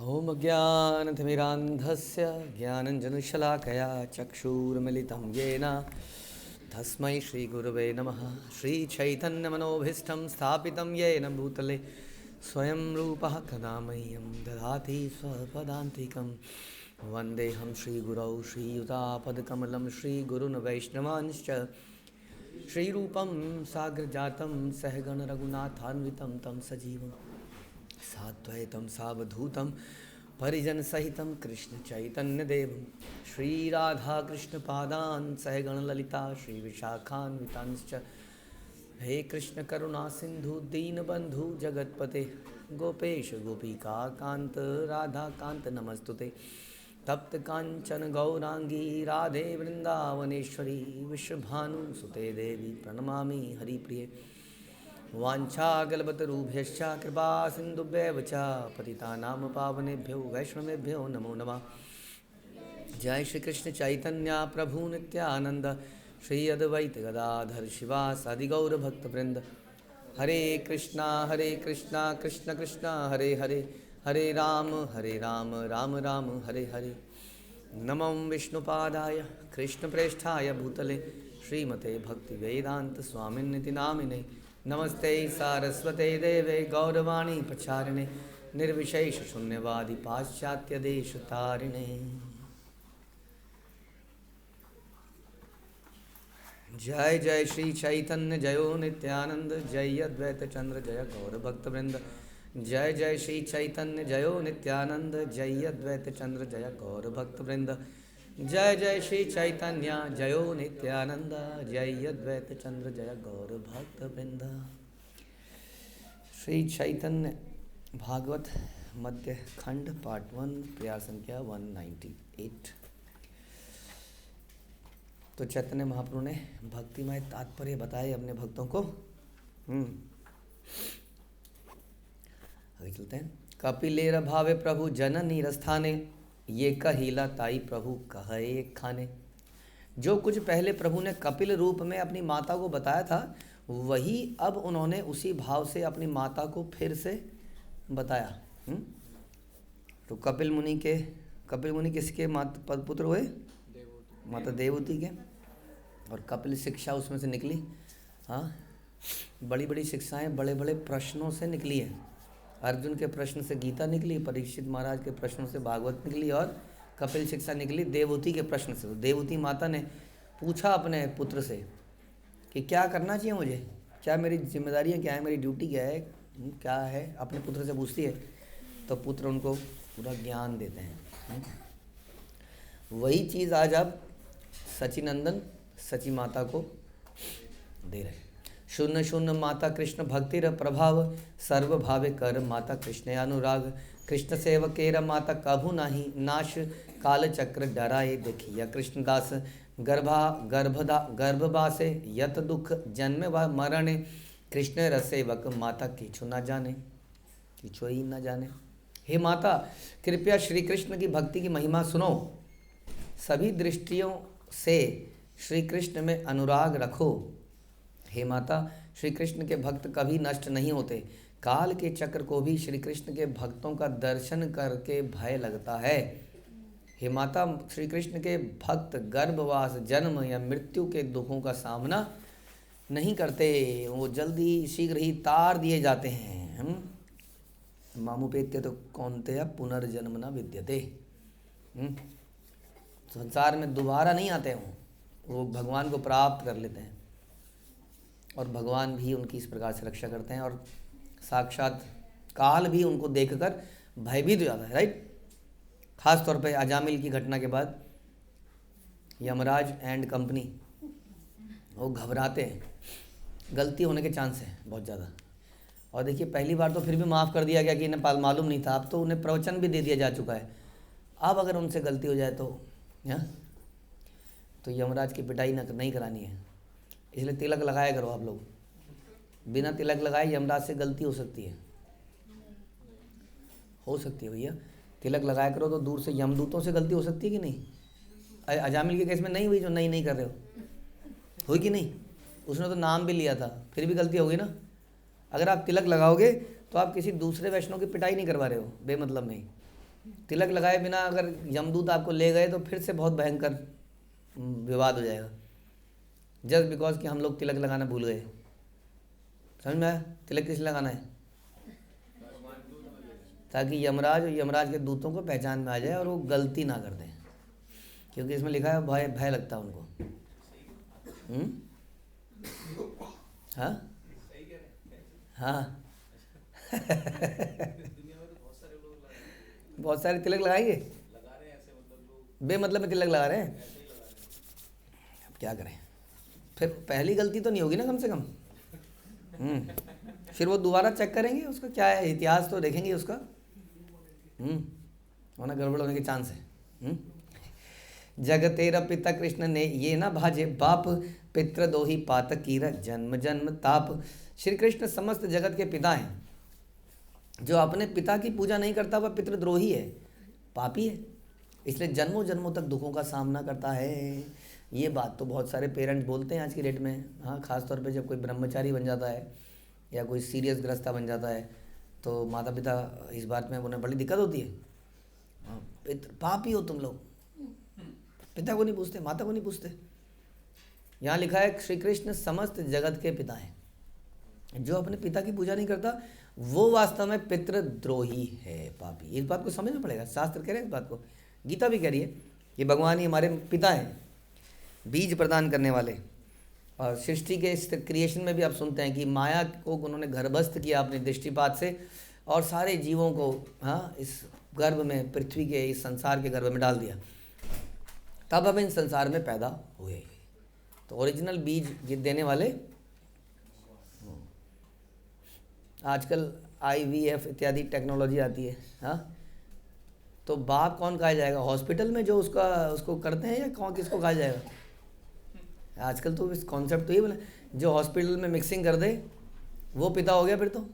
ॐ ज्ञानतिमिरान्धस्य ज्ञानञ्जनशलाकया चक्षुरुन्मिलितं येन तस्मै श्रीगुरवे नमः। श्रीचैतन्यमनोभीष्टं स्थापितं येन भूतले स्वयं रूपः कदा मह्यं ददाति स्वपदान्तिकं। वन्देऽहं श्रीगुरौ श्रीयुतापदकमलं श्रीगुरून् वैष्णवांश्च श्रीरूपं साग्रजातं सहगण रघुनाथान्वितं तं सजीवं साद्वैतं सावधूतं परिजनसहितं कृष्णचैतन्यदेवं श्रीराधाकृष्णपादान् सहगण ललिता श्रीविशाखान्वितांश्च। हे कृष्ण करुणा सिंधु दीनबंधु जगतपते गोपेश गोपिकाकान्त राधाकान्त नमस्तुते। तप्त कांचन गौरांगी राधे वृंदावनेश्वरी विश्वभानुसुते देवी प्रणमामि हरिप्रिये। वाञ्छाकल्पतरुभ्यश्च कृपा सिन्धुभ्येव च पतितानां पावनेभ्यो वैष्णवेभ्यो नमो नमः। जय श्री कृष्ण चैतन्य प्रभु नित्यानंद श्री अद्वैत गदाधर शिवासादि गौर भक्तवृंद। हरे कृष्णा कृष्ण कृष्ण हरे हरे हरे राम राम राम हरे हरे। नमो विष्णुपादाय कृष्णप्रेष्ठाय भूतले श्रीमते भक्तिवेदांत स्वामिन्निति नामिने। नमस्ते सारस्वते देवे गौरवाणी प्रचारिणे निर्विशेष शून्यवादी पाश्चात्य देश तारिणे। जय जय श्री चैतन्य जयो नित्यानंद जय अद्वैत चंद्र जय गौर भक्तवृंद। जय जय श्री चैतन्य जयो नित्यानंद जय अद्वैत चंद्र जय गौर भक्तवृंद। जय जय श्री चैतन्य जयो नित्यानंद जय अद्वैत चंद्र जय गौर भक्तवृंद। श्री चैतन्य भागवत मध्य खंड पार्ट 1 प्रयास संख्या 198। तो चैतन्य महाप्रभु ने भक्तिमय तात्पर्य बताए अपने भक्तों को। आगे चलते हैं। कपिलेर भावे प्रभु जननी रस्थाने ये कहिला ताई प्रभु कहे खाने। जो कुछ पहले प्रभु ने कपिल रूप में अपनी माता को बताया था वही अब उन्होंने उसी भाव से अपनी माता को फिर से बताया। तो कपिल मुनि किसके पुत्र हुए? माता देवहूति के। और कपिल शिक्षा उसमें से निकली। हाँ, बड़ी बड़ी शिक्षाएं बड़े बड़े प्रश्नों से निकली है। अर्जुन के प्रश्न से गीता निकली, परीक्षित महाराज के प्रश्नों से भागवत निकली और कपिल शिक्षा निकली देवहूति के प्रश्न से। देवहूति माता ने पूछा अपने पुत्र से कि क्या करना चाहिए मुझे, क्या मेरी जिम्मेदारियाँ क्या है, मेरी ड्यूटी क्या है, क्या है, अपने पुत्र से पूछती है। तो पुत्र उनको पूरा ज्ञान देते हैं। वही चीज़ आज आप सचिनंदन सची माता को दे रहे। शून्य शून्य माता कृष्ण भक्तिर प्रभाव सर्व भावे कर माता कृष्ण अनुराग। कृष्ण सेवकेर माता कभू नाही नाश काल चक्र डराए देखिया कृष्णदास। गर्भवासे यत दुख जन्म व मरण। कृष्ण रसेवक माता किछु न जाने, किछु ही न जाने। हे माता कृपया श्री कृष्ण की भक्ति की महिमा सुनो। सभी दृष्टियों से श्री कृष्ण में अनुराग रखो। हे माता श्री कृष्ण के भक्त कभी नष्ट नहीं होते। काल के चक्र को भी श्री कृष्ण के भक्तों का दर्शन करके भय लगता है। हे माता श्री कृष्ण के भक्त गर्भवास जन्म या मृत्यु के दुखों का सामना नहीं करते, वो जल्दी शीघ्र ही तार दिए जाते हैं। मामुपेत्य तो कौन्तेय पुनर्जन्म न विद्यते। संसार में दोबारा नहीं आते वो भगवान को प्राप्त कर लेते हैं और भगवान भी उनकी इस प्रकार से रक्षा करते हैं और साक्षात काल भी उनको देखकर भयभीत हो जाता है। राइट। खास तौर पे अजामिल की घटना के बाद यमराज एंड कंपनी वो घबराते हैं, गलती होने के चांस है बहुत ज़्यादा। और देखिए पहली बार तो फिर भी माफ़ कर दिया गया कि इन्हें मालूम नहीं था, अब तो उन्हें प्रवचन भी दे दिया जा चुका है। अब अगर उनसे गलती हो जाए तो यमराज की पिटाई नहीं करानी है। इसलिए तिलक लगाया करो आप लोग। बिना तिलक लगाए यमराज से गलती हो सकती है भैया। तिलक लगाया करो तो दूर से यमदूतों से गलती हो सकती है कि नहीं? अजामिल के केस में नहीं हुई जो नहीं कर रहे हो, हुई कि नहीं? उसने तो नाम भी लिया था फिर भी गलती होगी ना। अगर आप तिलक लगाओगे तो आप किसी दूसरे वैष्णव की पिटाई नहीं करवा रहे हो बेमतलब नहीं। तिलक लगाए बिना अगर यमदूत आपको ले गए तो फिर से बहुत भयंकर विवाद हो जाएगा, जस्ट बिकॉज कि हम लोग तिलक लगाना भूल गए। समझ में आया? तिलक किस लगाना है? ताकि यमराज और यमराज के दूतों को पहचान में आ जाए और वो गलती ना कर दें, क्योंकि इसमें लिखा है भय भय लगता है उनको। हाँ हाँ बहुत सारे तिलक लगाएंगे, बेमतलब में तिलक लगा रहे हैं। अब क्या करें, फिर पहली गलती तो नहीं होगी ना कम से कम। फिर वो दोबारा चेक करेंगे उसका क्या है, इतिहास तो देखेंगे उसका, वरना गड़बड़ होने के चांस है। जग तेरा पिता कृष्ण ने ये ना भाजे बाप, पितृ दोही पातक कीरा जन्म जन्म ताप। श्री कृष्ण समस्त जगत के पिता हैं। जो अपने पिता की पूजा नहीं करता वह पितृद्रोही है, पापी है, इसलिए जन्मों जन्मों तक दुखों का सामना करता है। ये बात तो बहुत सारे पेरेंट्स बोलते हैं आज की डेट में। हाँ, खासतौर पे जब कोई ब्रह्मचारी बन जाता है या कोई सीरियस ग्रस्ता बन जाता है तो माता पिता इस बात में उन्हें बड़ी दिक्कत होती है। हाँ, पापी हो तुम लोग, पिता को नहीं पूछते, माता को नहीं पूछते। यहाँ लिखा है श्री कृष्ण समस्त जगत के पिता हैं। जो अपने पिता की पूजा नहीं करता वो वास्तव में पितृद्रोही है, पापी। इस बात को समझना पड़ेगा, शास्त्र कह रहे हैं इस बात को, गीता भी कह रही है कि भगवान ही हमारे पिता हैं, बीज प्रदान करने वाले। और सृष्टि के इस क्रिएशन में भी आप सुनते हैं कि माया को उन्होंने गर्भस्थ किया अपने दृष्टिपात से और सारे जीवों को हाँ इस गर्भ में, पृथ्वी के इस संसार के गर्भ में डाल दिया, तब हम इन संसार में पैदा हुए। तो ओरिजिनल बीज देने वाले आजकल IVF इत्यादि टेक्नोलॉजी आती है। हाँ, तो बाप कौन कहा जाएगा? हॉस्पिटल में जो उसको करते हैं या कौन किसको कहा जाएगा? आजकल तो इस कॉन्सेप्ट तो ये बोला, जो हॉस्पिटल में मिक्सिंग कर दे वो पिता हो गया, फिर तो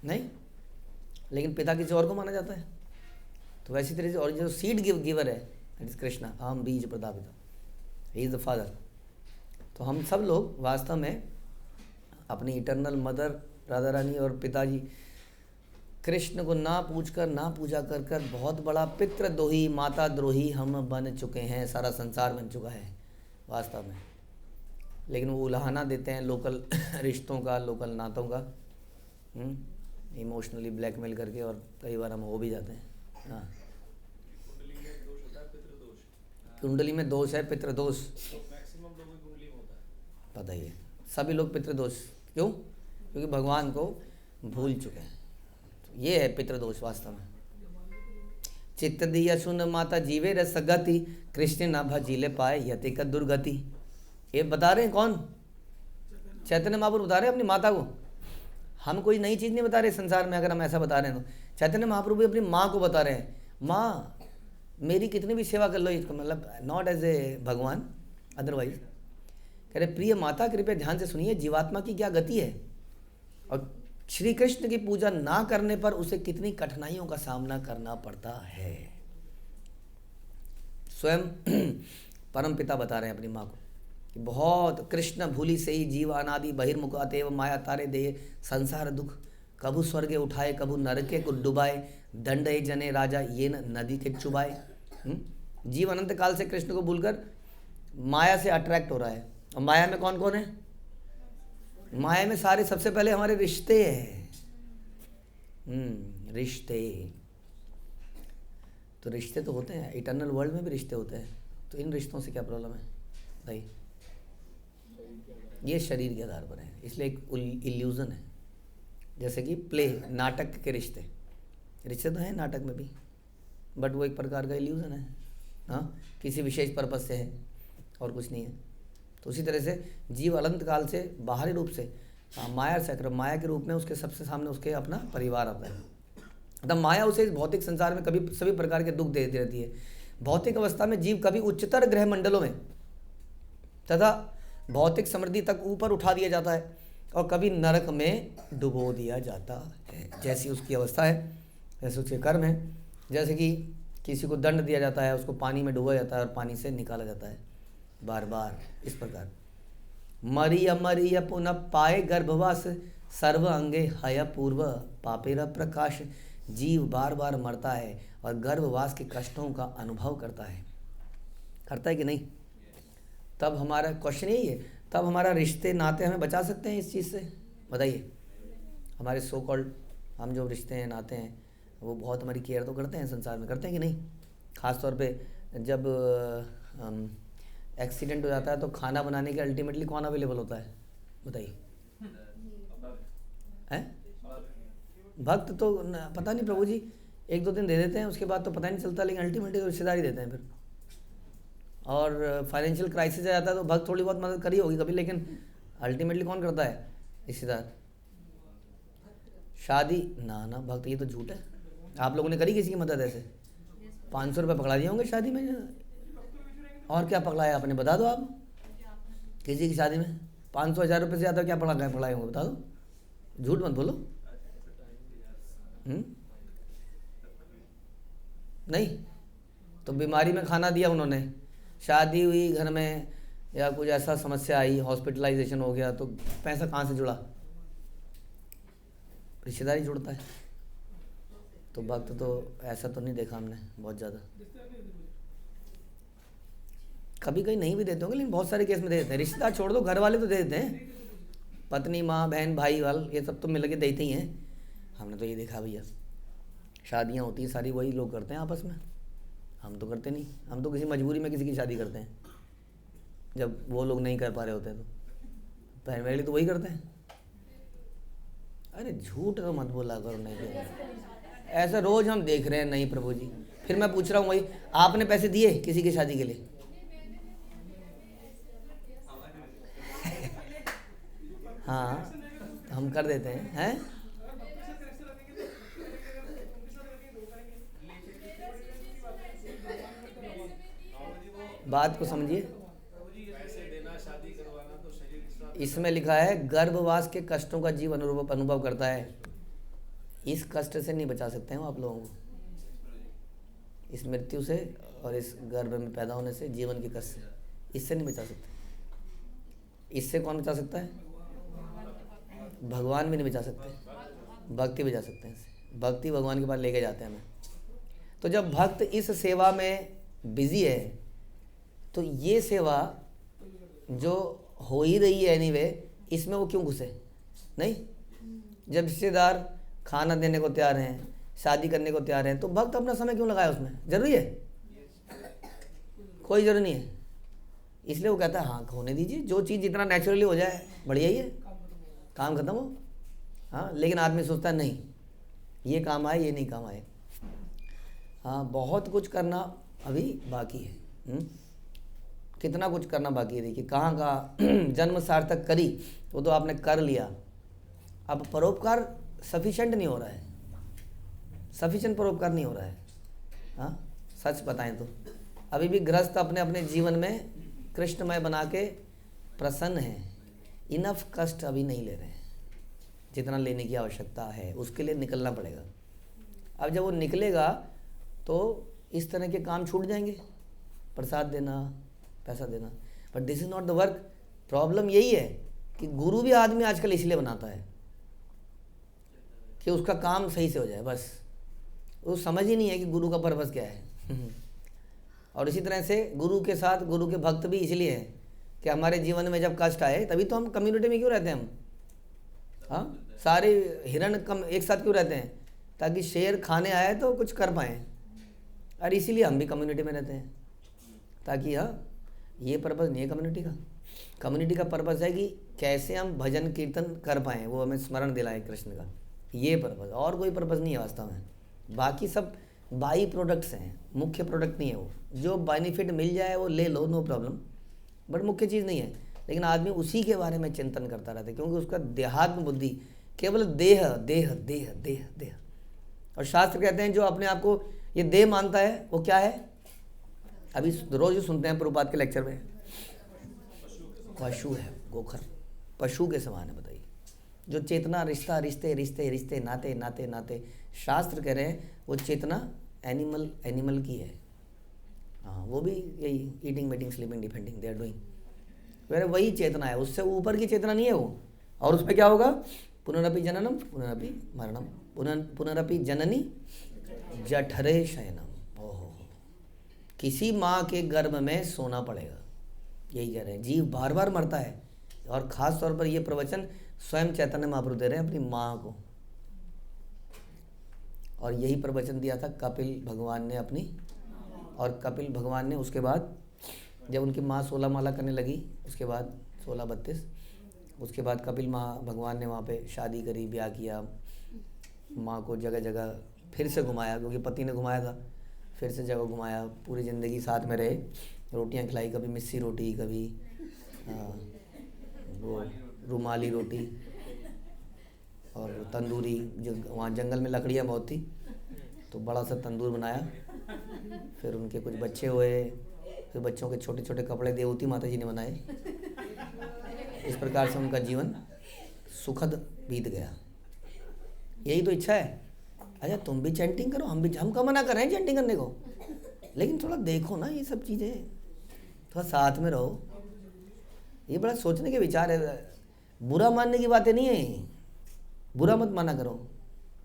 नहीं, लेकिन पिता किसी और को माना जाता है। तो वैसी तरह से और जो सीड गिवर है इट इज कृष्णा, हम बीज प्रदापिता, ही इज द फादर। तो हम सब लोग वास्तव में अपनी इटर्नल मदर राधा रानी और पिताजी कृष्ण को ना पूछकर, ना पूजा कर कर बहुत बड़ा पितृद्रोही, माता द्रोही हम बन चुके हैं। सारा संसार बन चुका है वास्तव में, लेकिन वो उलाहना देते हैं लोकल रिश्तों का, लोकल नातों का, इमोशनली ब्लैकमेल करके, और कई बार हम हो भी जाते हैं। हाँ, कुंडली में दोष है, पितृदोष, पता ही है सभी लोग पितृदोष। क्यों? क्योंकि भगवान को भूल चुके हैं। तो ये है पितृदोष वास्तव में। चित्त दिया सुन माता जीवे रस गति, कृष्ण ना भजीले पाए यति का दुर्गति। ये बता रहे हैं कौन? चैतन्य महाप्रभु बता रहे हैं अपनी माता को। हम कोई नई चीज़ नहीं बता रहे संसार में, अगर हम ऐसा बता रहे हैं तो चैतन्य महाप्रभु भी अपनी माँ को बता रहे हैं, माँ मेरी कितनी भी सेवा कर लो, इसका मतलब नॉट एज ए भगवान, अदरवाइज कह रहे प्रिय माता कृपया ध्यान से सुनिए, जीवात्मा की क्या गति है और श्री कृष्ण की पूजा ना करने पर उसे कितनी कठिनाइयों का सामना करना पड़ता है। स्वयं परम पिता बता रहे हैं अपनी माँ को कि बहुत कृष्ण भूली से ही जीव अनादि बहिर्मुख अतएव माया तारे दे संसार दुख, कभू स्वर्गे उठाए कभू नरके को डुबाए, दंड जने राजा ये नदी के चुबाए। जीव अनंत काल से कृष्ण को भूलकर माया से अट्रैक्ट हो रहा है। और माया में कौन कौन है? माया में सारे सबसे पहले हमारे रिश्ते हैं। रिश्ते तो रिश्ते तो होते हैं, इटर्नल वर्ल्ड में भी रिश्ते होते हैं। तो इन रिश्तों से क्या प्रॉब्लम है भाई? ये शरीर के आधार पर है, इसलिए एक इल्यूजन है। जैसे कि प्ले, नाटक के रिश्ते, रिश्ते तो हैं नाटक में भी, बट वो एक प्रकार का इल्यूजन है। हाँ, किसी विशेष पर्पज से है और कुछ नहीं है। तो उसी तरह से जीव अनंत काल से बाहरी रूप से माया चक्र, माया के रूप में उसके सबसे सामने उसके अपना परिवार आता है। तब माया उसे इस भौतिक संसार में कभी सभी प्रकार के दुख देती रहती है। भौतिक अवस्था में जीव कभी उच्चतर ग्रह मंडलों में तथा भौतिक समृद्धि तक ऊपर उठा दिया जाता है और कभी नरक में डुबो दिया जाता है। जैसी उसकी अवस्था है, जैसे उसके कर्म है। जैसे कि किसी को दंड दिया जाता है, उसको पानी में डुबोया जाता है और पानी से निकाला जाता है बार बार। इस प्रकार मरिय मरिय पुनः पाए गर्भवास, सर्व अंगे हय पूर्व पापेर प्रकाश, जीव बार बार मरता है और गर्भवास के कष्टों का अनुभव करता है कि नहीं? तब हमारा क्वेश्चन यही है, तब हमारा रिश्ते नाते हमें बचा सकते हैं इस चीज़ से? बताइए। हमारे सो कॉल्ड हम जो रिश्ते हैं नाते हैं वो बहुत हमारी केयर तो करते हैं संसार में, करते हैं कि नहीं? ख़ास तौर पे जब एक्सीडेंट हो जाता है तो खाना बनाने के अल्टीमेटली कौन अवेलेबल होता है? बताइए। हैं? भक्त तो पता नहीं प्रभु जी, 1-2 दिन दे देते हैं, उसके बाद तो पता नहीं चलता, लेकिन अल्टीमेटली तो रिश्तेदारी देते हैं फिर। और फाइनेंशियल क्राइसिस आ जाता है तो भक्त थोड़ी बहुत मदद करी होगी कभी, लेकिन अल्टीमेटली कौन करता है? रिश्तेदार। शादी ना भक्त, ये तो झूठ है। आप लोगों ने करी किसी की मदद ऐसे? 500 रुपये पकड़ा दिए होंगे शादी में, और क्या पकड़ाया आपने? बता दो आप किसी की शादी में 500-1000 रुपये से ज़्यादा क्या पकड़ाए होंगे? बता दो, झूठ मत बोलो। नहीं तो बीमारी में खाना दिया उन्होंने, शादी हुई घर में या कुछ ऐसा समस्या आई, हॉस्पिटलाइजेशन हो गया, तो पैसा कहाँ से जुड़ा? रिश्तेदारी जुड़ता है। तो भक्त तो ऐसा तो नहीं देखा हमने बहुत ज़्यादा। कभी कहीं नहीं भी देते होंगे, लेकिन बहुत सारे केस में दे देते हैं। रिश्तेदार छोड़ दो, घर वाले तो दे देते हैं, पत्नी, माँ, बहन, भाई वाल, ये सब तो मिल के देते ही हैं। हमने तो ये देखा भैया, शादियाँ होती हैं सारी वही लोग करते हैं आपस में, हम तो करते नहीं। हम तो किसी मजबूरी में किसी की शादी करते हैं, जब वो लोग नहीं कर पा रहे होते तो प्राइमरीली तो वही करते हैं। अरे झूठ तो मत बोला करो, नहीं तो ऐसा रोज हम देख रहे हैं। नहीं प्रभु जी, फिर मैं पूछ रहा हूँ वही, आपने पैसे दिए किसी की शादी के लिए? हाँ हम कर देते हैं। बात को समझिए, इसमें लिखा है गर्भवास के कष्टों का जीव अनुभव करता है। इस कष्ट से नहीं बचा सकते हैं वो आप लोगों को, इस मृत्यु से और इस गर्भ में पैदा होने से, जीवन के कष्ट से, इससे नहीं बचा सकते। इससे कौन बचा सकता है? भगवान भी नहीं बचा सकते, भक्ति बचा सकते हैं इससे। भक्ति भगवान के पास लेके जाते हैं हमें। तो जब भक्त इस सेवा में बिजी है तो ये सेवा जो हो ही रही है एनीवे, इसमें वो क्यों घुसे? नहीं, जब रिश्तेदार खाना देने को तैयार हैं, शादी करने को तैयार हैं, तो भक्त अपना समय क्यों लगाए उसमें? जरूरी है? कोई जरूरी नहीं है। इसलिए वो कहता है हाँ होने दीजिए, जो चीज़ जितना नेचुरली हो जाए बढ़िया ही है, काम खत्म हो। हाँ, लेकिन आदमी सोचता है नहीं ये काम आए, ये नहीं काम आए। हाँ, बहुत कुछ करना अभी बाकी है। कितना कुछ करना बाकी है। देखिए कहाँ जन्म सार्थक करी, वो तो आपने कर लिया। अब परोपकार सफिशेंट नहीं हो रहा है, सफिशेंट परोपकार नहीं हो रहा है। हाँ, सच बताएं तो अभी भी गृहस्थ अपने अपने जीवन में कृष्णमय बना के प्रसन्न हैं, इनफ कष्ट अभी नहीं ले रहे हैं जितना लेने की आवश्यकता है। उसके लिए निकलना पड़ेगा। अब जब वो निकलेगा तो इस तरह के काम छूट जाएंगे, प्रसाद देना, पैसा देना। But this is not the work. Problem यही है कि गुरु भी आदमी आजकल इसलिए बनाता है कि उसका काम सही से हो जाए, बस। वो समझ ही नहीं है कि गुरु का पर्पस क्या है। और इसी तरह से गुरु के साथ गुरु के भक्त भी इसलिए हैं कि हमारे जीवन में जब कष्ट आए, तभी तो हम कम्युनिटी में क्यों रहते हैं हम? हाँ, सारे हिरण कम एक साथ क्यों रहते हैं? ताकि शेर खाने आए तो कुछ कर पाएँ। और इसीलिए हम भी कम्युनिटी में रहते हैं, ताकि हाँ, ये पर्पस नहीं है कम्युनिटी का। कम्युनिटी का पर्पस है कि कैसे हम भजन कीर्तन कर पाएँ, वो हमें स्मरण दिलाएं कृष्ण का, ये पर्पस। और कोई पर्पस नहीं है वास्तव में। बाकी सब बाई प्रोडक्ट्स हैं, मुख्य प्रोडक्ट नहीं है वो। जो बेनिफिट मिल जाए वो ले लो, नो प्रॉब्लम, बट मुख्य चीज़ नहीं है। लेकिन आदमी उसी के बारे में चिंतन करता रहता है, क्योंकि उसका देहात्म बुद्धि केवल देह देह देह देह देह। और शास्त्र कहते हैं जो अपने आप को ये देह मानता है वो क्या है? अभी रोज ही सुनते हैं प्रभुपाद के लेक्चर में, पशु है, गोखर, पशु के समान है। बताइए, जो चेतना रिश्ता रिश्ते रिश्ते रिश्ते नाते नाते नाते, शास्त्र कह रहे हैं वो चेतना एनिमल की है। हाँ, वो भी यही eating meeting sleeping defending they are doing, वही चेतना है, उससे ऊपर की चेतना नहीं है वो। और उसमें क्या होगा? पुनरपि जननम पुनरपि मरणम। पुनरपि जननी जठरे शयनम। ओहो, किसी माँ के गर्भ में सोना पड़ेगा, यही कह रहे हैं। जीव बार बार मरता है, और ख़ास तौर पर ये प्रवचन स्वयं चैतन्य महाप्रभु दे रहे हैं अपनी माँ को। और यही प्रवचन दिया था कपिल भगवान ने अपनी, और कपिल भगवान ने उसके बाद जब उनकी माँ 16 माला करने लगी, उसके बाद 16-32, उसके बाद कपिल माँ भगवान ने वहाँ पे शादी करी, ब्याह किया, माँ को जगह जगह फिर से घुमाया, क्योंकि पति ने घुमाया था, फिर से जगह घुमाया, पूरी ज़िंदगी साथ में रहे, रोटियां खिलाई, कभी मिस्सी रोटी, कभी वो रुमाली रोटी, और तंदूरी, जो वहाँ जंगल में लकड़ियाँ बहुत थी तो बड़ा सा तंदूर बनाया। फिर उनके कुछ बच्चे हुए, फिर बच्चों के छोटे छोटे कपड़े देवती माता जी ने बनाए। इस प्रकार से उनका जीवन सुखद बीत गया। यही तो इच्छा है। अच्छा, तुम भी चैंटिंग करो, हम कब मना कर रहे हैं चैंटिंग करने को, लेकिन थोड़ा देखो ना ये सब चीज़ें, थोड़ा साथ में रहो। ये बड़ा सोचने के विचार है, बुरा मानने की बातें नहीं है, बुरा मत माना करो,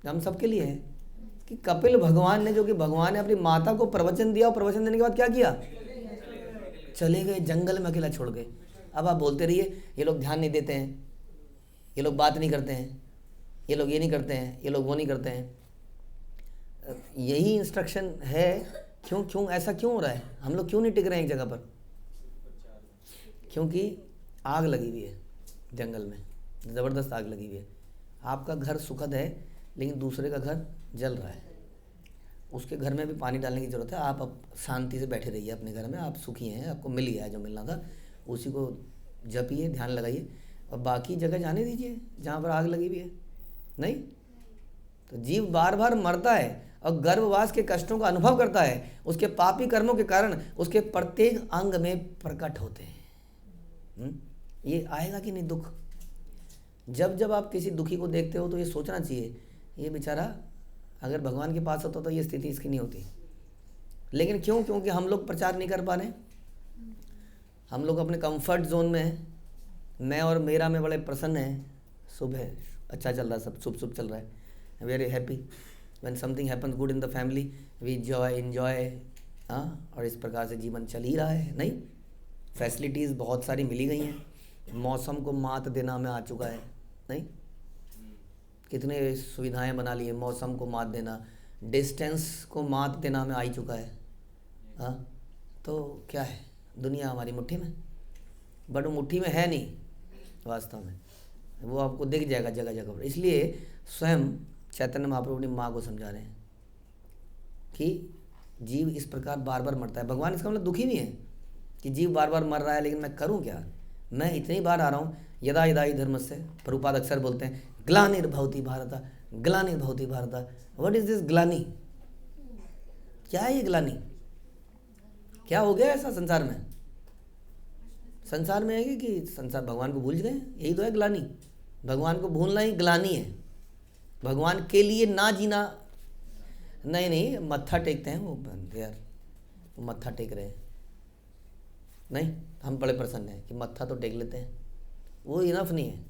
हम सबके लिए है। कि कपिल भगवान ने, जो कि भगवान ने अपनी माता को प्रवचन दिया, और प्रवचन देने के बाद क्या किया, चले गए जंगल में अकेला छोड़ गए। अब आप बोलते रहिए ये लोग ध्यान नहीं देते हैं, ये लोग बात नहीं करते हैं, ये लोग ये नहीं करते हैं, ये लोग वो नहीं करते हैं। यही इंस्ट्रक्शन है। क्यों ऐसा क्यों हो रहा है, हम लोग क्यों नहीं टिक रहे हैं एक जगह पर? क्योंकि आग लगी हुई है जंगल में, ज़बरदस्त आग लगी हुई है। आपका घर सुखद है, लेकिन दूसरे का घर जल रहा है, उसके घर में भी पानी डालने की ज़रूरत है। आप अब शांति से बैठे रहिए अपने घर में, आप सुखी हैं, आपको मिल गया है जो मिलना था, उसी को जपिए, ध्यान लगाइए, और बाकी जगह जाने दीजिए जहाँ पर आग लगी हुई है। नहीं तो जीव बार बार मरता है और गर्भवास के कष्टों का अनुभव करता है, उसके पापी कर्मों के कारण उसके प्रत्येक अंग में प्रकट होते हैं। ये आएगा कि नहीं दुख? जब जब आप किसी दुखी को देखते हो तो ये सोचना चाहिए, ये बेचारा अगर भगवान के पास होता तो ये स्थिति इसकी नहीं होती। लेकिन क्यों? क्योंकि हम लोग प्रचार नहीं कर पा रहे, हम लोग अपने कंफर्ट जोन में हैं। मैं और मेरा में बड़े प्रसन्न हैं, शुभ है, अच्छा चल रहा है, सब शुभ शुभ चल रहा है, very happy. When something happens good in the family we enjoy. और इस प्रकार से जीवन चल ही रहा है। नहीं, फैसिलिटीज़ बहुत सारी मिली गई हैं, मौसम को मात देना में आ चुका है। नहीं, कितने सुविधाएं बना ली है, मौसम को मात देना, डिस्टेंस को मात देना में आ ही चुका है। तो क्या है, दुनिया हमारी मुट्ठी में, बट वो मुट्ठी में है नहीं वास्तव में, वो आपको दिख जाएगा जगह जगह पर। इसलिए स्वयं चैतन्य महाप्रभु अपनी माँ को समझा रहे हैं कि जीव इस प्रकार बार बार मरता है। भगवान इसका मतलब दुखी भी है कि जीव बार बार मर रहा है, लेकिन मैं करूं क्या? मैं इतनी बार आ रहा हूँ, यदा यदा ही धर्मस्य, प्रभुपाद अक्सर बोलते हैं, ग्लानिर्भवति भारत, ग्लानिर्भवति Bharata. What is this glani? क्या है ये ग्लानि? क्या हो गया ऐसा संसार में? संसार में है कि संसार भगवान को भूल गए? यही तो है ग्लानि। भगवान को भूलना ही ग्लानि है, भगवान के लिए ना जीना। नहीं, मत्था टेकते हैं वो यार, वो मत्था टेक रहे हैं। नहीं, हम बड़े प्रसन्न हैं कि मत्था तो टेक लेते हैं, वो इनफ नहीं है।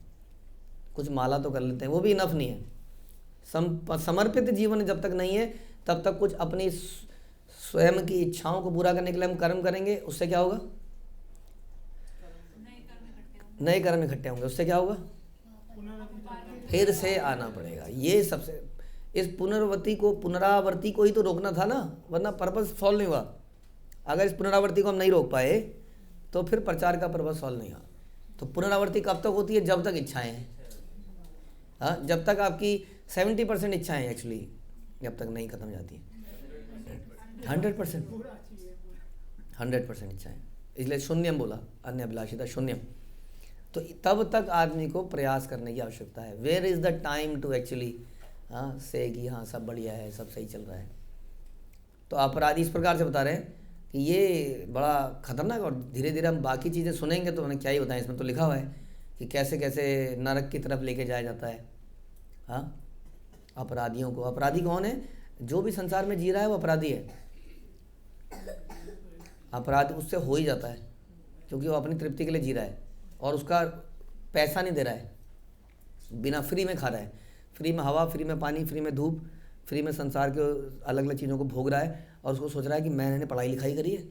कुछ माला तो कर लेते हैं, वो भी इनफ नहीं है। समर्पित जीवन जब तक नहीं है, तब तक कुछ अपनी स्वयं की इच्छाओं को पूरा करने के लिए हम कर्म करेंगे, उससे क्या होगा? नए कर्म इकट्ठे होंगे, उससे क्या होगा? फिर से आना पड़ेगा। ये सबसे, इस पुनरावर्ती को ही तो रोकना था ना, वरना पर्पस सॉल्व नहीं हुआ। अगर इस पुनरावर्ती को हम नहीं रोक पाए तो फिर प्रचार का पर्पस सॉल्व नहीं हुआ। तो पुनरावर्ती कब तक होती है? जब तक इच्छाएं हैं। हाँ, जब तक आपकी 70% इच्छाएं एक्चुअली जब तक नहीं खत्म जाती 100% इच्छाएं, इसलिए शून्यम बोला, अन्य अभिलाषिता शून्यम। तो तब तक आदमी को प्रयास करने की आवश्यकता है। Where is the time to actually say कि हाँ सब बढ़िया है, सब सही चल रहा है। तो अपराधी इस प्रकार से बता रहे हैं कि ये बड़ा खतरनाक, और धीरे धीरे हम बाकी चीज़ें सुनेंगे तो उन्हें क्या ही बताएं। इसमें तो लिखा हुआ है कि कैसे कैसे नरक की तरफ लेके जाया जाता है। हाँ, अपराधियों को। अपराधी कौन है? जो भी संसार में जी रहा है वो अपराधी है। अपराध उससे हो ही जाता है, क्योंकि वो अपनी तृप्ति के लिए जी रहा है और उसका पैसा नहीं दे रहा है, बिना फ्री में खा रहा है। फ्री में हवा, फ्री में पानी, फ्री में धूप, फ्री में संसार के अलग अलग चीज़ों को भोग रहा है और उसको सोच रहा है कि मैंने पढ़ाई लिखाई करी है,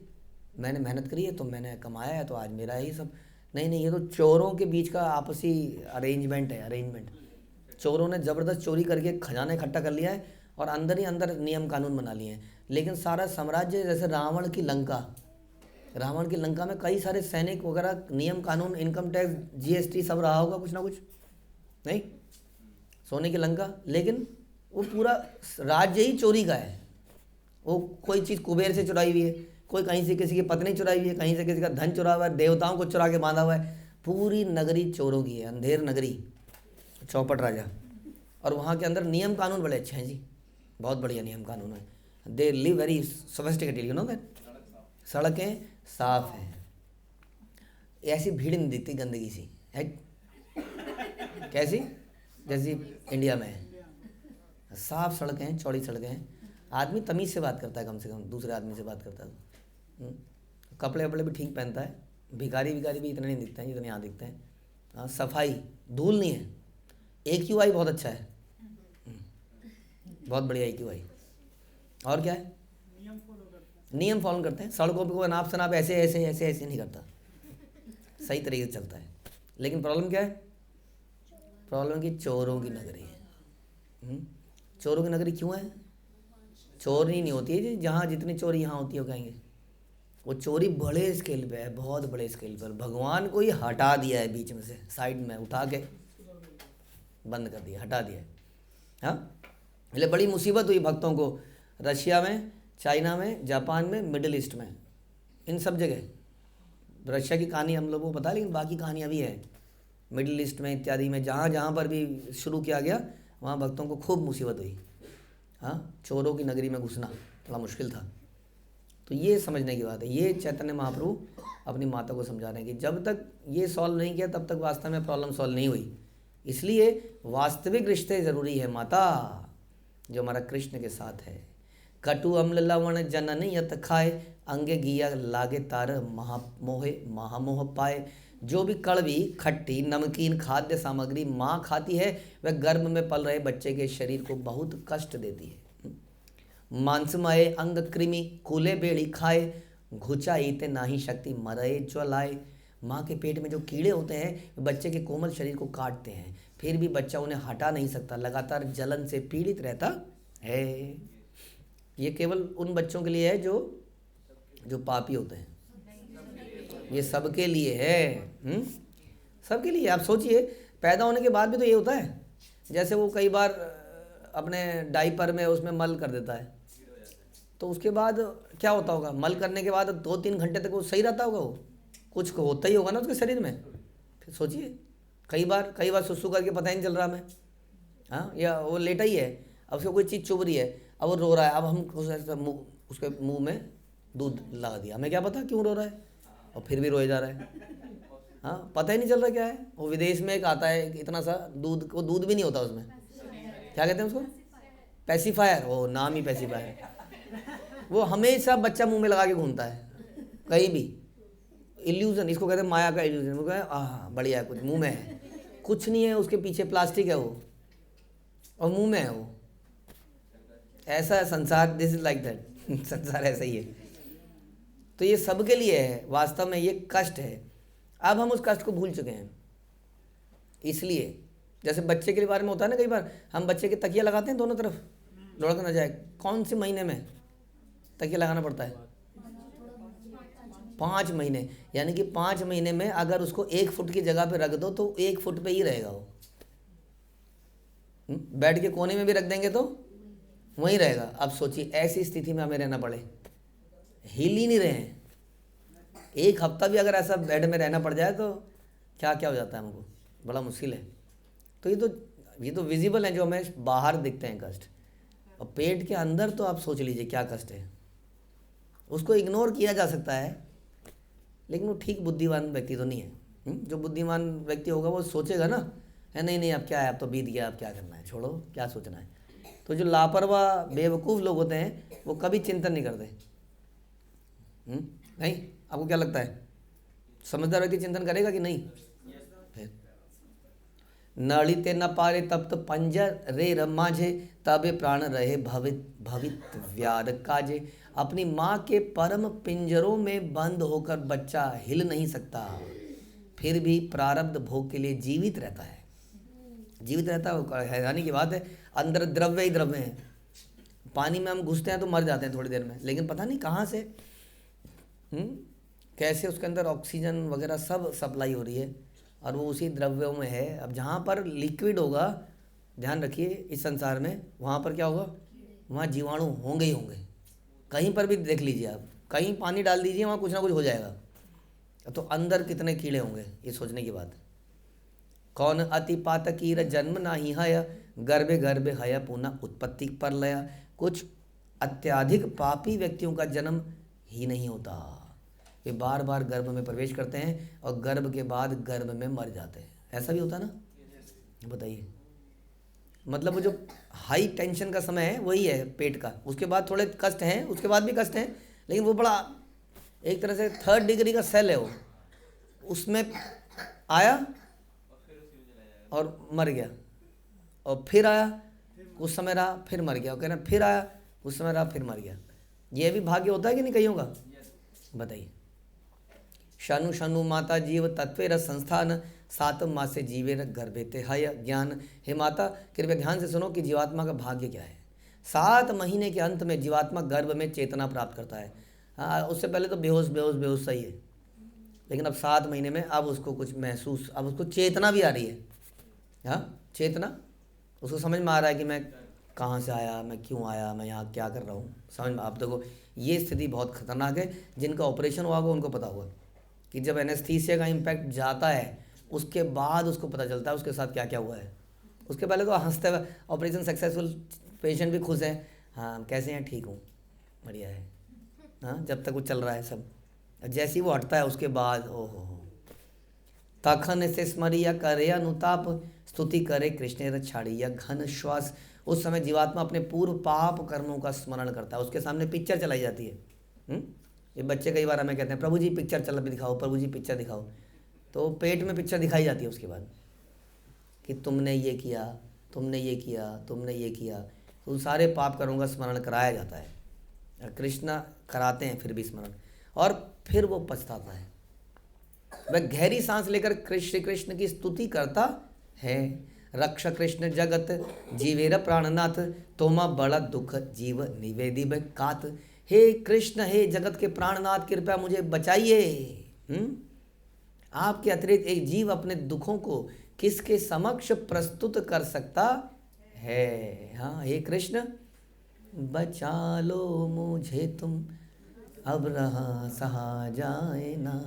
मैंने मेहनत करी है, तो मैंने कमाया है, तो आज मेरा है ये सब। नहीं नहीं, ये तो चोरों के बीच का आपसी अरेंजमेंट है, अरेंजमेंट। चोरों ने ज़बरदस्त चोरी करके खजाना इकट्ठा कर लिया है और अंदर ही अंदर नियम कानून बना लिए हैं। लेकिन सारा साम्राज्य, जैसे रावण की लंका में कई सारे सैनिक वगैरह, नियम कानून, इनकम टैक्स, जीएसटी सब रहा होगा कुछ ना कुछ, नहीं? सोने की लंका, लेकिन वो पूरा राज्य ही चोरी का है। वो कोई चीज़ कुबेर से चुराई हुई है, कोई कहीं से किसी की पत्नी चुराई हुई है, कहीं से किसी का धन चुरा हुआ है, देवताओं को चुरा के बांधा हुआ है। पूरी नगरी चोरों की है, अंधेर नगरी, चौपट राजा। और वहाँ के अंदर नियम कानून बड़े अच्छे हैं जी, बहुत बढ़िया नियम कानून है। They live very sophisticated, you know that. सड़कें साफ हैं, ऐसी भीड़ नहीं दिखती गंदगी सी है। कैसी? जैसी इंडिया में है। साफ सड़कें हैं, चौड़ी सड़कें हैं, आदमी तमीज़ से बात करता है, कम से कम दूसरे आदमी से बात करता है। कपड़े वपड़े भी ठीक पहनता है। भिखारी भी इतने नहीं दिखते हैं जितने यहाँ दिखते हैं। हाँ, सफाई, धूल नहीं है। AQI बहुत अच्छा है, बहुत बढ़िया AQI। और क्या है? नियम फॉलो करते हैं। सड़कों पे कोई अनाप शनाप ऐसे ऐसे ऐसे ऐसे नहीं करता, सही तरीके से चलता है। लेकिन प्रॉब्लम क्या है? प्रॉब्लम की चोरों की नगरी है। चोरों की नगरी क्यों है? चोरी नहीं होती है जी, जहाँ जितनी चोरी यहाँ होती है वो कहेंगे। वो चोरी बड़े स्केल पे है, बहुत बड़े स्केल पर। भगवान को ही हटा दिया है बीच में से, साइड में उठा के बंद कर दिया, हटा दिया है। हाँ, इसलिए बड़ी मुसीबत हुई भक्तों को, रशिया में, चाइना में, जापान में, मिडिल ईस्ट में, इन सब जगह। रशिया की कहानी हम लोगों को पता है, लेकिन बाकी कहानियाँ भी है मिडिल ईस्ट में इत्यादि में, जहाँ जहाँ पर भी शुरू किया गया वहाँ भक्तों को खूब मुसीबत हुई। हाँ, चोरों की नगरी में घुसना बड़ा मुश्किल था। तो ये समझने की बात है। ये चैतन्य महाप्रभु अपनी माता को समझा रहे हैं कि जब तक ये सॉल्व नहीं किया तब तक वास्तव में प्रॉब्लम सॉल्व नहीं हुई। इसलिए वास्तविक रिश्ते ज़रूरी है माता, जो हमारा कृष्ण के साथ है। कटु अम्ल लवण जनन यत खाए, अंगे गिया लागे तार महामोह पाए। जो भी कड़वी, खट्टी, नमकीन खाद्य सामग्री माँ खाती है वह गर्भ में पल रहे बच्चे के शरीर को बहुत कष्ट देती है। मांसमय अंग कृमि कूले बेड़ी खाए, घुचाई ते नाही शक्ति मरए ज्वलाए। माँ के पेट में जो कीड़े होते हैं बच्चे के कोमल शरीर को काटते हैं, फिर भी बच्चा उन्हें हटा नहीं सकता, लगातार जलन से पीड़ित रहता है। ये केवल उन बच्चों के लिए है जो पापी होते हैं, ये सबके लिए है। सबके लिए। आप सोचिए, पैदा होने के बाद भी तो ये होता है। जैसे वो कई बार अपने डाइपर में उसमें मल कर देता है, तो उसके बाद क्या होता होगा? मल करने के बाद 2-3 घंटे तक वो सही रहता होगा, वो कुछ होता ही होगा ना उसके शरीर में। फिर सोचिए, कई बार सुसु करके पता ही नहीं चल रहा हमें, हाँ, या वो लेटा ही है, अब उसको कोई चीज़ चुभ रही है, अब वो रो रहा है, अब हम उसके मुंह में दूध लगा दिया, हमें क्या पता क्यों रो रहा है, और फिर भी रोए जा रहा है। हाँ, पता ही नहीं चल रहा क्या है। वो विदेश में एक आता है इतना सा दूध, वो दूध भी नहीं होता उसमें, क्या कहते हैं उसको? पैसिफायर। वो नाम ही पैसिफायर। वो हमेशा बच्चा मुंह में लगा के घूमता है कहीं भी। इल्यूजन, इसको कहते हैं माया का इल्यूजन। वो कहते बढ़िया है, कुछ मुंह में है, कुछ नहीं है, उसके पीछे प्लास्टिक है वो, और मुंह में है वो। ऐसा है संसार, दिस इज लाइक दैट। संसार ऐसा ही है। तो ये सबके लिए है, वास्तव में ये कष्ट है। अब हम उस कष्ट को भूल चुके हैं। इसलिए जैसे बच्चे के बारे में होता है ना, कई बार हम बच्चे के तकिया लगाते हैं दोनों तरफ, लुढ़क ना जाए। कौन से महीने में तकिया लगाना पड़ता है? 5 महीने। यानी कि 5 महीने में अगर उसको 1 फुट की जगह पे रख दो तो 1 फुट पे ही रहेगा वो। बेड के कोने में भी रख देंगे तो वहीं रहेगा। अब सोचिए, ऐसी स्थिति में हमें रहना पड़े, हिल ही नहीं रहे हैं। 1 हफ्ता भी अगर ऐसा बेड में रहना पड़ जाए तो क्या क्या हो जाता है हमको, बड़ा मुश्किल है। तो ये तो विजिबल है, जो हमें बाहर दिखते हैं कष्ट, और पेट के अंदर तो आप सोच लीजिए क्या कष्ट है। उसको इग्नोर किया जा सकता है, लेकिन वो ठीक बुद्धिमान व्यक्ति तो नहीं है। जो बुद्धिमान व्यक्ति होगा वो सोचेगा ना, है नहीं अब क्या है, अब तो बीत गया, अब क्या करना है, छोड़ो, क्या सोचना है। तो जो लापरवाह बेवकूफ़ लोग होते हैं वो कभी चिंतन नहीं करते। नहीं, आपको क्या लगता है? समझदार व्यक्ति चिंतन करेगा कि नहीं? फिर नड़िते न पारे तप्त पंजर रे रमाझे, तबे प्राण रहे भवित भवित व्यार काजे। अपनी माँ के परम पिंजरों में बंद होकर बच्चा हिल नहीं सकता, फिर भी प्रारब्ध भोग के लिए जीवित रहता है। जीवित रहता है, हैरानी की बात है। अंदर द्रव्य ही द्रव्य है। पानी में हम घुसते हैं तो मर जाते हैं थोड़ी देर में, लेकिन पता नहीं कहाँ से कैसे उसके अंदर ऑक्सीजन वगैरह सब सप्लाई हो रही है, और वो उसी द्रव्यों में है। अब जहाँ पर लिक्विड होगा, ध्यान रखिए इस संसार में, वहाँ पर क्या होगा, वहाँ जीवाणु होंगे ही होंगे। कहीं पर भी देख लीजिए आप, कहीं पानी डाल दीजिए, वहाँ कुछ ना कुछ हो जाएगा। तो अंदर कितने कीड़े होंगे, ये सोचने की बात है। कौन अति पातकीर जन्म नाही हय, गर्भे गर्भे हय पुनः उत्पत्ति पर लया। कुछ अत्याधिक पापी व्यक्तियों का जन्म ही नहीं होता, वे बार बार गर्भ में प्रवेश करते हैं और गर्भ के बाद गर्भ में मर जाते हैं। ऐसा भी होता ना, बताइए। मतलब वो जो हाई टेंशन का समय है वही है पेट का, उसके बाद थोड़े कष्ट हैं, उसके बाद भी कष्ट हैं, लेकिन वो बड़ा एक तरह से 3rd डिग्री का सेल है वो, उसमें आया और मर गया, और फिर आया कुछ समय रहा फिर मर गया, और कह रहे फिर आया कुछ समय रहा फिर मर गया। ये भी भाग्य होता है कि नहीं कईयों का, बताइए। शनु शनु माता जीव तत्वेर संस्थान, 7 मास से जीवेर गर्भेते हय ज्ञान। हे माता कृपया ध्यान से सुनो कि जीवात्मा का भाग्य क्या है। 7 महीने के अंत में जीवात्मा गर्भ में चेतना प्राप्त करता है। हाँ, उससे पहले तो बेहोश बेहोश बेहोश सही है, लेकिन अब 7 महीने में अब उसको कुछ महसूस, अब उसको चेतना भी आ रही है। हाँ, चेतना, उसको समझ में आ रहा है कि मैं कहाँ से आया, मैं क्यों आया, मैं यहाँ क्या कर रहा हूँ, समझ में। आप देखो ये स्थिति बहुत खतरनाक है। जिनका ऑपरेशन हुआ होगा उनको पता होगा कि जब एनेस्थीसिया का इम्पैक्ट जाता है उसके बाद उसको पता चलता है उसके साथ क्या क्या हुआ है। उसके पहले तो हंसते हुए ऑपरेशन सक्सेसफुल, पेशेंट भी खुश है, हाँ कैसे हैं, ठीक हूँ, बढ़िया है, हाँ जब तक वो चल रहा है सब। जैसे ही वो हटता है उसके बाद ओहो, तखन से स्मरिया करे अनुताप, स्तुति करे कृष्ण छाड़िया घन श्वास। उस समय जीवात्मा अपने पूर्व पाप कर्मों का स्मरण करता है, उसके सामने पिक्चर चलाई जाती है। ये बच्चे कई बार हमें कहते हैं प्रभु जी पिक्चर चल दिखाओ, प्रभु जी पिक्चर दिखाओ, तो पेट में पिक्चर दिखाई जाती है उसके बाद कि तुमने ये किया, तुमने ये किया, तुमने ये किया, तो सारे पाप कर्मों का स्मरण कराया जाता है। कृष्ण कराते हैं फिर भी स्मरण, और फिर वो पछताता है। वह गहरी सांस लेकर श्री कृष्ण की स्तुति करता है। रक्ष कृष्ण जगत जीवेर प्राणनाथ, तोमा बड़ा दुख जीव निवेदी कात। हे कृष्ण, हे जगत के प्राणनाथ, कृपया मुझे बचाइए। आपके अतिरिक्त एक जीव अपने दुखों को किसके समक्ष प्रस्तुत कर सकता है। हाँ, हे कृष्ण बचा लो मुझे तुम, अब रहा सहा जाए ना,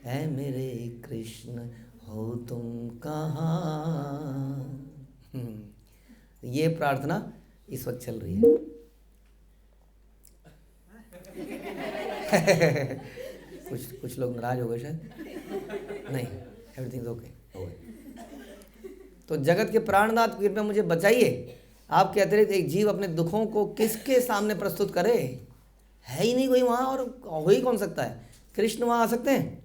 ऐ मेरे कृष्ण हो तुम कहाँ। ये प्रार्थना इस वक्त चल रही है। कुछ लोग नाराज हो गए शायद, नहीं, एवरीथिंग ओके। तो जगत के प्राणनाथ कृपया मुझे बचाइए, आपके अतिरिक्त एक जीव अपने दुखों को किसके सामने प्रस्तुत करे। है ही नहीं कोई वहाँ, और हो ही कौन सकता है। कृष्ण वहाँ आ सकते हैं,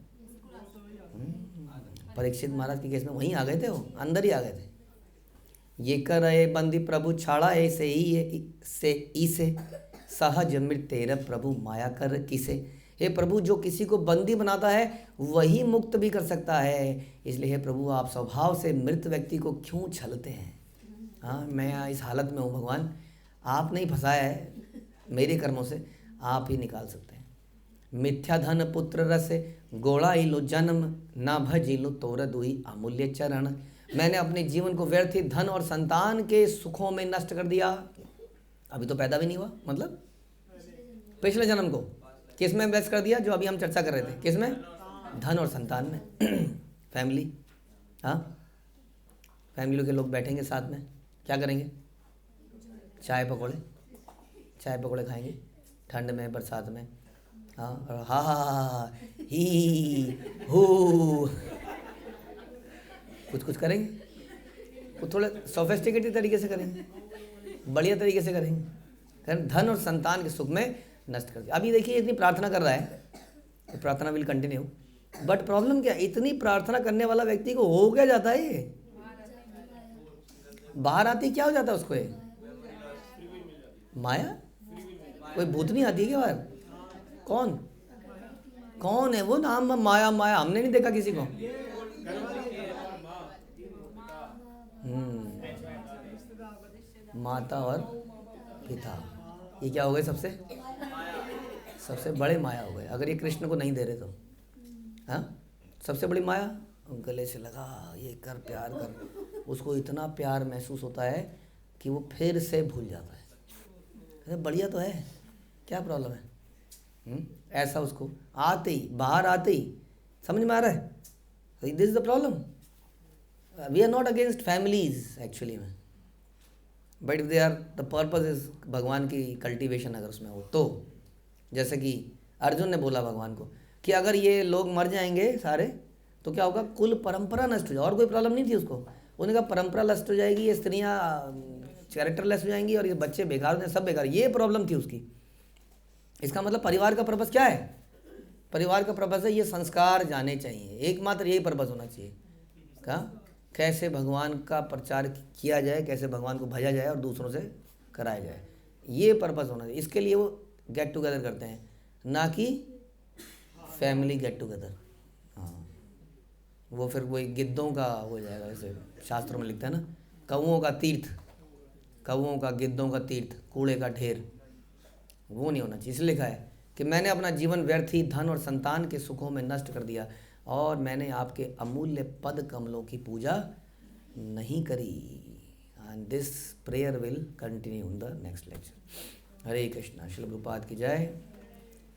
परीक्षित महाराज के केस में वहीं आ गए थे, वो अंदर ही आ गए थे। ये कर रहे बंदी प्रभु छाड़ा ऐसे ही से इसे, सहज मृत तेरा प्रभु माया कर किसे। हे प्रभु, जो किसी को बंदी बनाता है वही मुक्त भी कर सकता है, इसलिए हे प्रभु आप स्वभाव से मृत व्यक्ति को क्यों छलते हैं। हाँ, मैं इस हालत में हूँ भगवान, आप नहीं फंसाया है, मेरे कर्मों से आप ही निकाल सकते हैं। मिथ्या धन पुत्र रस गोड़ा इलो जन्म, ना भजिलो तोर दुई अमूल्य चरण। मैंने अपने जीवन को व्यर्थ धन और संतान के सुखों में नष्ट कर दिया। अभी तो पैदा भी नहीं हुआ, मतलब पिछले जन्म को किस में व्यस्त कर दिया, जो अभी हम चर्चा कर रहे थे, किस में, धन और संतान में। फैमिली, हाँ फैमिली के लोग बैठेंगे साथ में, क्या करेंगे, चाय पकौड़े खाएंगे ठंड में बरसात में। हाँ हा ही हो, कुछ करेंगे, वो थोड़े सोफिस्टिकेटेड तरीके से करेंगे, बढ़िया तरीके से करेंगे। धन और संतान के सुख में नष्ट कर दिया। अभी देखिए इतनी प्रार्थना कर रहा है, तो प्रार्थना विल कंटिन्यू, बट प्रॉब्लम क्या है, इतनी प्रार्थना करने वाला व्यक्ति को हो क्या जाता है, ये बाहर आती क्या हो जाता है उसको? ये माया, कोई भूतनी आती है क्या बाहर? कौन कौन है वो? नाम माया, माया हमने नहीं देखा किसी को। माता और पिता, ये क्या हो गए? सबसे सबसे बड़े माया हो गए, अगर ये कृष्ण को नहीं दे रहे तो। हाँ, सबसे बड़ी माया। गले से लगा, ये कर, प्यार कर, उसको इतना प्यार महसूस होता है कि वो फिर से भूल जाता है। अरे बढ़िया तो है, क्या प्रॉब्लम है? ऐसा उसको आते ही, बाहर आते ही समझ में आ रहा है, this is the problem. We are not against families actually में, but they are, the purpose is भगवान की कल्टीवेशन अगर उसमें हो तो। जैसे कि अर्जुन ने बोला भगवान को कि अगर ये लोग मर जाएंगे सारे तो क्या होगा? कुल परंपरा नष्ट हो जाए। और कोई प्रॉब्लम नहीं थी उसको, उन्होंने कहा परंपरा नष्ट हो जाएगी, ये स्त्रियाँ कैरेक्टरलेस हो जाएंगी और ये बच्चे बेकार हो जाएंगे, सब बेकार, ये प्रॉब्लम थी उसकी। इसका मतलब परिवार का पर्पस क्या है? परिवार का पर्पस है ये संस्कार जाने चाहिए, एकमात्र यही पर्पस होना चाहिए। क्या? कैसे भगवान का प्रचार किया जाए, कैसे भगवान को भजा जाए और दूसरों से कराया जाए, ये पर्पस होना चाहिए। इसके लिए वो गेट टुगेदर करते हैं, ना कि फैमिली गेट टुगेदर। हाँ, वो फिर वही गिद्धों का हो जाएगा, जैसे शास्त्रों में लिखता है ना, कौओं का तीर्थ, कौओं का, गिद्धों का तीर्थ, कूड़े का ढेर, वो नहीं होना चाहिए। इसलिए लिखा है कि मैंने अपना जीवन व्यर्थ ही धन और संतान के सुखों में नष्ट कर दिया और मैंने आपके अमूल्य पद कमलों की पूजा नहीं करी। And this prayer will continue in the next lecture. Hare Krishna. Srila Prabhupada की जय,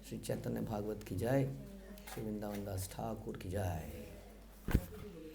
श्री चैतन्य भागवत की जय, श्री वृंदावन दास ठाकुर की जय।